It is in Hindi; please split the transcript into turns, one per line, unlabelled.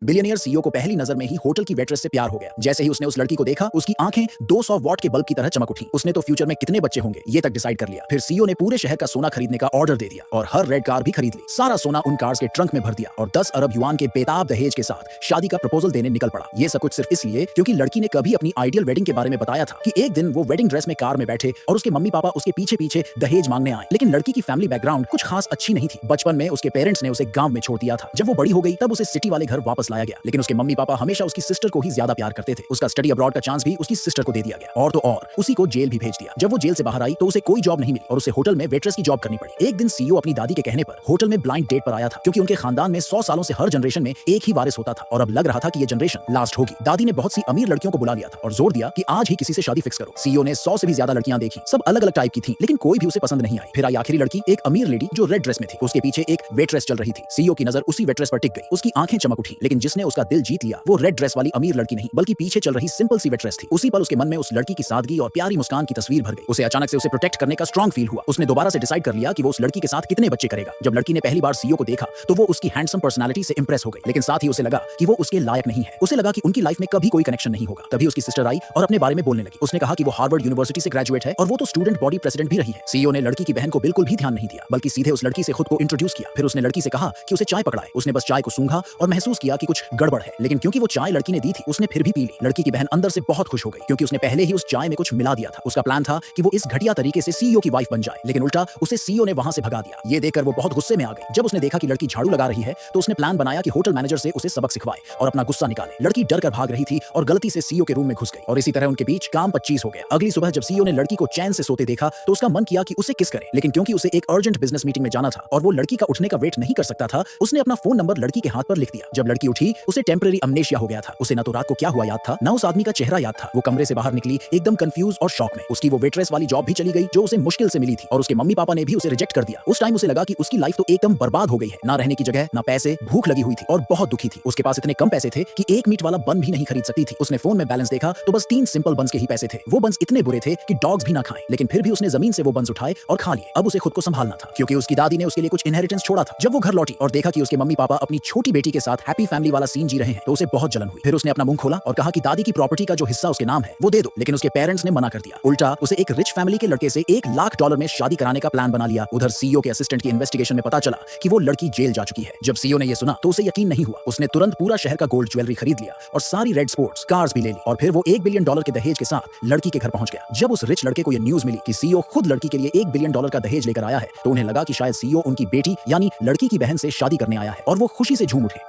बिलियनियर सीईओ को पहली नजर में ही होटल की वेट्रेस से प्यार हो गया। जैसे ही उसने उस लड़की को देखा, उसकी आंखें 200 वॉट के बल्ब की तरह चमक उठी। उसने तो फ्यूचर में कितने बच्चे होंगे ये तक डिसाइड कर लिया। फिर सीईओ ने पूरे शहर का सोना खरीदने का ऑर्डर दे दिया और हर रेड कार भी खरीद ली। सारा सोना उन कार्स के ट्रंक में भर दिया और 10 अरब युआन के बेताब दहेज के साथ शादी का प्रपोजल देने निकल पड़ा। ये सब कुछ सिर्फ इसलिए क्योंकि लड़की ने कभी अपनी आइडियल वेडिंग के बारे में बताया था कि एक दिन वो वेडिंग ड्रेस में कार में बैठे और उसके मम्मी पापा उसके पीछे पीछे दहेज मांगने आए। लेकिन लड़की की फैमिली बैकग्राउंड कुछ खास अच्छी नहीं थी। बचपन में उसके पेरेंट्स ने उसे गांव में छोड़ दिया था। जब वो बड़ी हो गई तब उसे सिटी वाले घर वापस लाया गया। लेकिन उसके मम्मी पापा हमेशा उसकी सिस्टर को ही ज्यादा प्यार करते थे। उसका स्टडी अब्रॉड का चांस भी उसकी सिस्टर को दे दिया गया और तो और उसी को जेल भी भेज दिया। जब वो जेल से बाहर आई तो उसे कोई जॉब नहीं मिली और उसे होटल में वेट्रेस की जॉब करनी पड़ी। एक दिन सीईओ अपनी दादी के कहने पर होटल में ब्लाइंड डेट पर आया था, क्योंकि उनके खानदान में 100 सालों से हर जनरेशन में एक ही वारिस होता था और अब लग रहा था कि ये जनरेशन लास्ट होगी। दादी ने बहुत सी अमीर लड़कियों को बुला लिया था और जोर दिया कि आज ही किसी से शादी फिक्स करो। सीईओ ने 100 से भी ज्यादा लड़कियां देखी, सब अलग अलग टाइप की थी, लेकिन कोई भी उसे पसंद नहीं आई। फिर आई आखिरी लड़की, एक अमीर लेडी जो रेड ड्रेस में थी। उसके पीछे एक वेट्रेस चल रही थी। सीईओ की नजर उसी वेट्रेस पर टिक गई। उसकी आंखें चमक उठी, लेकिन जिसने उसका दिल जीत लिया वो रेड ड्रेस वाली अमीर लड़की नहीं बल्कि पीछे चल रही सिंपल सी वेट्रेस थी। उसी पर उसके मन में उस लड़की की सादगी और प्यारी मुस्कान की तस्वीर भर गई। उसे अचानक से उसे प्रोटेक्ट करने का स्ट्रॉन्ग फील हुआ। उसने दोबारा से डिसाइड कर लिया कि वो उस लड़की के साथ कितने बच्चे करेगा। जब लड़की ने पहली बार सीईओ को देखा तो वो उसकी हैंडसम पर्सनालिटी से इंप्रेस हो गई, लेकिन साथ ही उसे लगा कि वो उसके लायक नहीं है। उसे लगा कि उनकी लाइफ में कभी कोई कनेक्शन नहीं होगा। तभी उसकी सिस्टर आई और अपने बारे में बोलने लगी। उसने कहा कि वो हार्वर्ड यूनिवर्सिटी से ग्रेजुएट है और वो तो स्टूडेंट बॉडी प्रेसिडेंट भी रही है। सीईओ ने लड़की की बहन को बिल्कुल भी ध्यान नहीं दिया, बल्कि सीधे उस लड़की से खुद को इंट्रोड्यूस किया। फिर उसने लड़की से कहा कि उसे चाय पकड़ाए। उसने बस चाय को सूंघा और महसूस किया कि कुछ गड़बड़ है, लेकिन क्योंकि वो चाय लड़की ने दी थी उसने फिर भी पी ली। लड़की की बहन अंदर से बहुत खुश हो गई, क्योंकि उसने पहले ही उस चाय में कुछ मिला दिया था। उसका प्लान था कि वो इस घटिया तरीके से सीईओ की वाइफ बन जाए, लेकिन उल्टा उसे सीईओ ने वहां से भगा दिया। ये देखकर वो बहुत गुस्से में आ गई। जब उसने देखा कि लड़की झाड़ू लगा रही है तो उसने प्लान बनाया कि होटल मैनेजर से उसे सबक सिखवाए और अपना गुस्सा निकाले। लड़की डर कर भाग रही थी और गलती से सीईओ के रूम में घुस गई और इसी तरह उनके बीच काम 25 हो गया। अगली सुबह जब सीईओ ने लड़की को चैन से सोते देखा तो उसका मन किया कि उसे किस करे, लेकिन क्योंकि उसे एक अर्जेंट बिजनेस मीटिंग में जाना था और वो लड़की का उठने का वेट नहीं कर सकता था, उसने अपना फोन नंबर लड़की के हाथ पर लिख दिया। जब लड़की उठी उसे टेम्परेरी अमनेशिया हो गया था। उसे न तो रात को क्या हुआ याद था, न उस आदमी का चेहरा याद था। वो कमरे से बाहर निकली एकदम कंफ्यूज और शॉक में। उसकी वो वेट्रेस वाली जॉब भी चली गई जो उसे मुश्किल से मिली थी और उसके मम्मी पापा ने भी उसे रिजेक्ट कर दिया। उस टाइम उसे लगा कि उसकी लाइफ तो एकदम बर्बाद हो गई है। ना रहने की जगह, ना पैसे, भूख लगी हुई थी और बहुत दुखी थी। उसके पास इतने कम पैसे थे कि एक मीट वाला बन भी नहीं खरीद सकती थी। उसने फोन में बैलेंस देखा तो बस 3 सिंपल बंस के ही पैसे थे। वो बंस इतने बुरे थे कि डॉग्स भी ना खाएं, लेकिन फिर भी उसने जमीन से वो बंस उठाए और खा लिए। अब उसे खुद को संभालना था, क्योंकि उसकी दादी ने उसके लिए कुछ इनहेरिटेंस छोड़ा था। जब वो घर लौटी और देखा कि उसके मम्मी पापा अपनी छोटी बेटी के साथ हैप्पी फैमिली वाला सीन जी रहे हैं तो उसे बहुत जलन हुई। फिर उसने अपना मुंह खोला और कहा कि दादी की प्रॉपर्टी का जो हिस्सा उसके नाम है वो दे दो, लेकिन उसके पेरेंट्स ने मना कर दिया। उल्टा उसे एक रिच फैमिली के लड़के से $1 लाख में शादी कराने का प्लान बना लिया। उधर सीईओ के असिस्टेंट की इन्वेस्टिगेशन में पता चला कि वो लड़की जेल जा चुकी है। जब सीईओ ने ये सुना तो उसे यकीन नहीं हुआ। उसने तुरंत पूरा शहर का गोल्ड ज्वेलरी खरीद लिया और सारी रेड स्पोर्ट्स कार्स भी ले ली और फिर वो $1 बिलियन के दहेज के साथ लड़की के घर पहुंच गया। जब उस रिच लड़के को ये न्यूज मिली कि सीईओ खुद लड़की के लिए $1 बिलियन का दहेज लेकर आया है तो उन्हें लगा कि शायद सीईओ उनकी बेटी यानी लड़की की बहन से शादी करने आया है और वो खुशी से झूम उठे।